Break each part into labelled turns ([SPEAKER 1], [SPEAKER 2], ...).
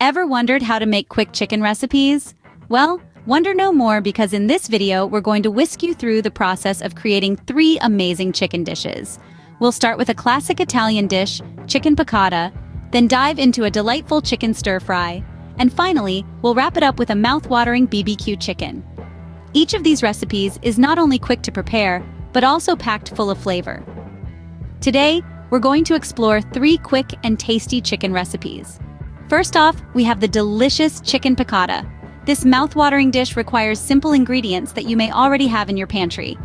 [SPEAKER 1] Ever wondered how to make quick chicken recipes? Well, wonder no more, because in this video we're going to whisk you through the process of creating 3 amazing chicken dishes. We'll start with a classic Italian dish, chicken piccata, then dive into a delightful chicken stir-fry, and finally, we'll wrap it up with a mouth-watering BBQ chicken. Each of these recipes is not only quick to prepare, but also packed full of flavor. Today, we're going to explore 3 quick and tasty chicken recipes. First off, we have the delicious chicken piccata. This mouth-watering dish requires simple ingredients that you may already have in your pantry.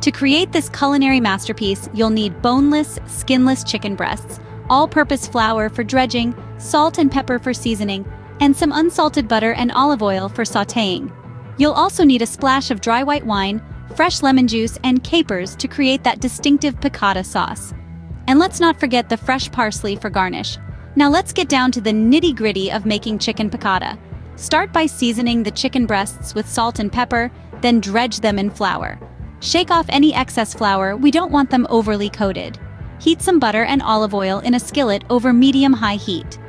[SPEAKER 1] To create this culinary masterpiece, you'll need boneless, skinless chicken breasts, all-purpose flour for dredging, salt and pepper for seasoning, and some unsalted butter and olive oil for sautéing. You'll also need a splash of dry white wine, fresh lemon juice, and capers to create that distinctive piccata sauce. And let's not forget the fresh parsley for garnish. Now let's get down to the nitty-gritty of making chicken piccata. Start by seasoning the chicken breasts with salt and pepper, then dredge them in flour. Shake off any excess flour, we don't want them overly coated. Heat some butter and olive oil in a skillet over medium-high heat.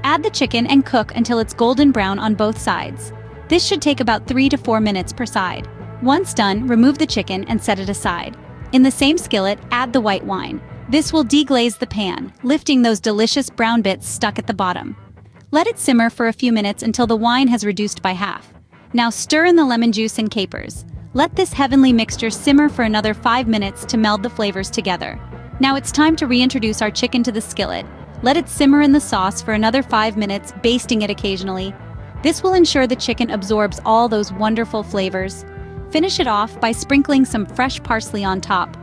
[SPEAKER 1] Add the chicken and cook until it's golden brown on both sides. This should take about 3 to 4 minutes per side. Once done, remove the chicken and set it aside. In the same skillet, add the white wine. This will deglaze the pan, lifting those delicious brown bits stuck at the bottom. Let it simmer for a few minutes until the wine has reduced by half. Now stir in the lemon juice and capers. Let this heavenly mixture simmer for another 5 minutes to meld the flavors together. Now it's time to reintroduce our chicken to the skillet. Let it simmer in the sauce for another 5 minutes, basting it occasionally. This will ensure the chicken absorbs all those wonderful flavors. Finish it off by sprinkling some fresh parsley on top.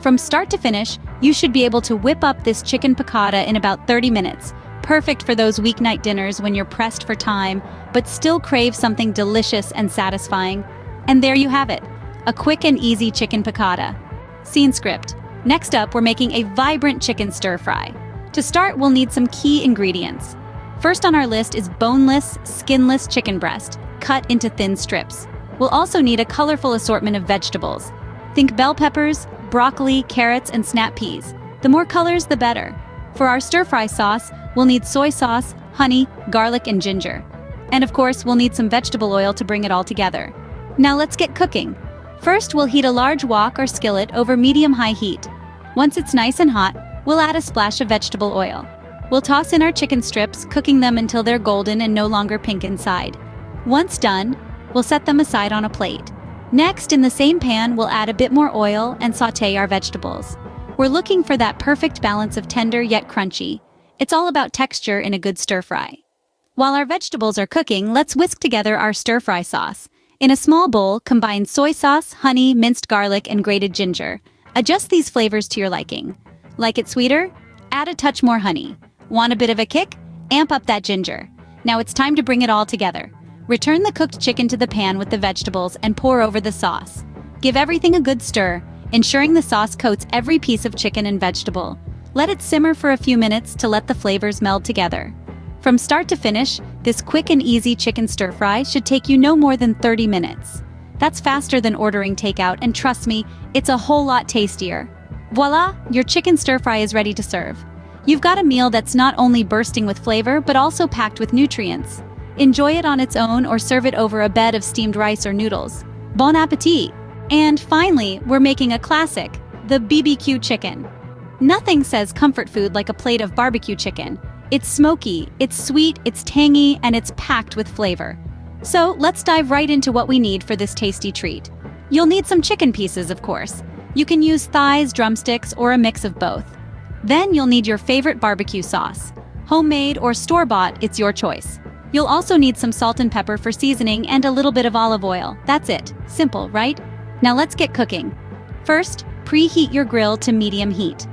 [SPEAKER 1] From start to finish, you should be able to whip up this chicken piccata in about 30 minutes. Perfect for those weeknight dinners when you're pressed for time, but still crave something delicious and satisfying. And there you have it, a quick and easy chicken piccata. Scene script. Next up, we're making a vibrant chicken stir-fry. To start, we'll need some key ingredients. First on our list is boneless, skinless chicken breast, cut into thin strips. We'll also need a colorful assortment of vegetables. Think bell peppers, broccoli, carrots, and snap peas. The more colors, the better. For our stir-fry sauce, we'll need soy sauce, honey, garlic, and ginger. And of course, we'll need some vegetable oil to bring it all together. Now let's get cooking. First, we'll heat a large wok or skillet over medium-high heat. Once it's nice and hot, we'll add a splash of vegetable oil. We'll toss in our chicken strips, cooking them until they're golden and no longer pink inside. Once done, we'll set them aside on a plate. Next, in the same pan, we'll add a bit more oil and sauté our vegetables. We're looking for that perfect balance of tender yet crunchy. It's all about texture in a good stir-fry. While our vegetables are cooking, let's whisk together our stir-fry sauce. In a small bowl, combine soy sauce, honey, minced garlic, and grated ginger. Adjust these flavors to your liking. Like it sweeter? Add a touch more honey. Want a bit of a kick? Amp up that ginger. Now it's time to bring it all together. Return the cooked chicken to the pan with the vegetables and pour over the sauce. Give everything a good stir, ensuring the sauce coats every piece of chicken and vegetable. Let it simmer for a few minutes to let the flavors meld together. From start to finish, this quick and easy chicken stir-fry should take you no more than 30 minutes. That's faster than ordering takeout, and trust me, it's a whole lot tastier. Voila, your chicken stir-fry is ready to serve. You've got a meal that's not only bursting with flavor, but also packed with nutrients. Enjoy it on its own or serve it over a bed of steamed rice or noodles. Bon appétit! And finally, we're making a classic, the BBQ chicken. Nothing says comfort food like a plate of barbecue chicken. It's smoky, it's sweet, it's tangy, and it's packed with flavor. So let's dive right into what we need for this tasty treat. You'll need some chicken pieces, of course. You can use thighs, drumsticks, or a mix of both. Then you'll need your favorite barbecue sauce. Homemade or store-bought, it's your choice. You'll also need some salt and pepper for seasoning and a little bit of olive oil. That's it. Simple, right? Now let's get cooking. First, preheat your grill to medium heat.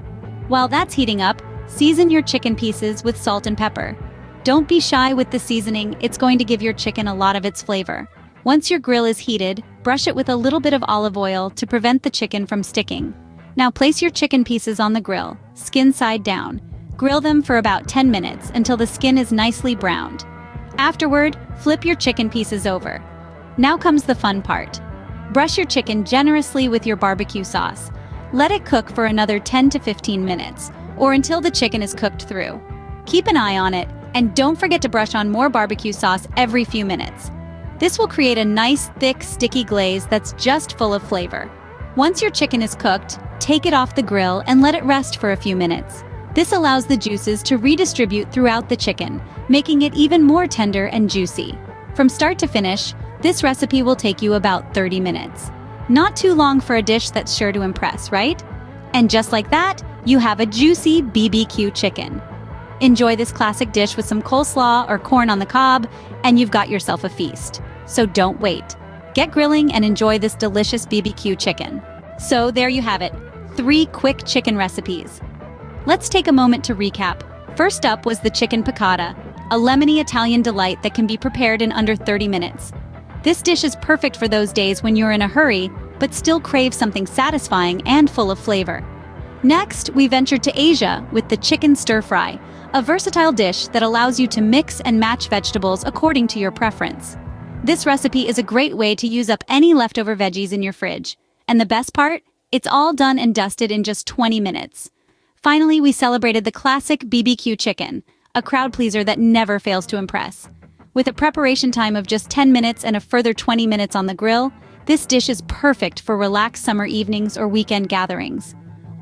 [SPEAKER 1] While that's heating up, season your chicken pieces with salt and pepper. Don't be shy with the seasoning, it's going to give your chicken a lot of its flavor. Once your grill is heated, brush it with a little bit of olive oil to prevent the chicken from sticking. Now place your chicken pieces on the grill, skin side down. Grill them for about 10 minutes until the skin is nicely browned. Afterward, flip your chicken pieces over. Now comes the fun part. Brush your chicken generously with your barbecue sauce. Let it cook for another 10 to 15 minutes, or until the chicken is cooked through. Keep an eye on it. And don't forget to brush on more barbecue sauce every few minutes. This will create a nice, thick, sticky glaze that's just full of flavor. Once your chicken is cooked, take it off the grill and let it rest for a few minutes. This allows the juices to redistribute throughout the chicken, making it even more tender and juicy. From start to finish, this recipe will take you about 30 minutes. Not too long for a dish that's sure to impress, right? And just like that, you have a juicy BBQ chicken. Enjoy this classic dish with some coleslaw or corn on the cob, and you've got yourself a feast. So don't wait. Get grilling and enjoy this delicious BBQ chicken. So there you have it, 3 quick chicken recipes. Let's take a moment to recap. First up was the chicken piccata, a lemony Italian delight that can be prepared in under 30 minutes. This dish is perfect for those days when you're in a hurry, but still crave something satisfying and full of flavor. Next, we ventured to Asia with the chicken stir-fry, a versatile dish that allows you to mix and match vegetables according to your preference. This recipe is a great way to use up any leftover veggies in your fridge. And the best part? It's all done and dusted in just 20 minutes. Finally, we celebrated the classic BBQ chicken, a crowd pleaser that never fails to impress. With a preparation time of just 10 minutes and a further 20 minutes on the grill, this dish is perfect for relaxed summer evenings or weekend gatherings.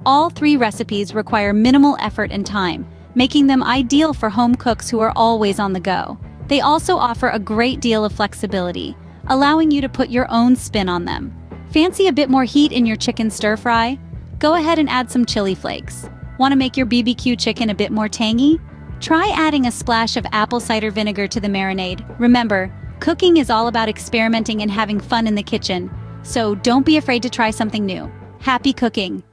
[SPEAKER 1] All 3 recipes require minimal effort and time, making them ideal for home cooks who are always on the go. They also offer a great deal of flexibility, allowing you to put your own spin on them. Fancy a bit more heat in your chicken stir-fry? Go ahead and add some chili flakes. Want to make your BBQ chicken a bit more tangy? Try adding a splash of apple cider vinegar to the marinade. Remember, cooking is all about experimenting and having fun in the kitchen, so don't be afraid to try something new. Happy cooking!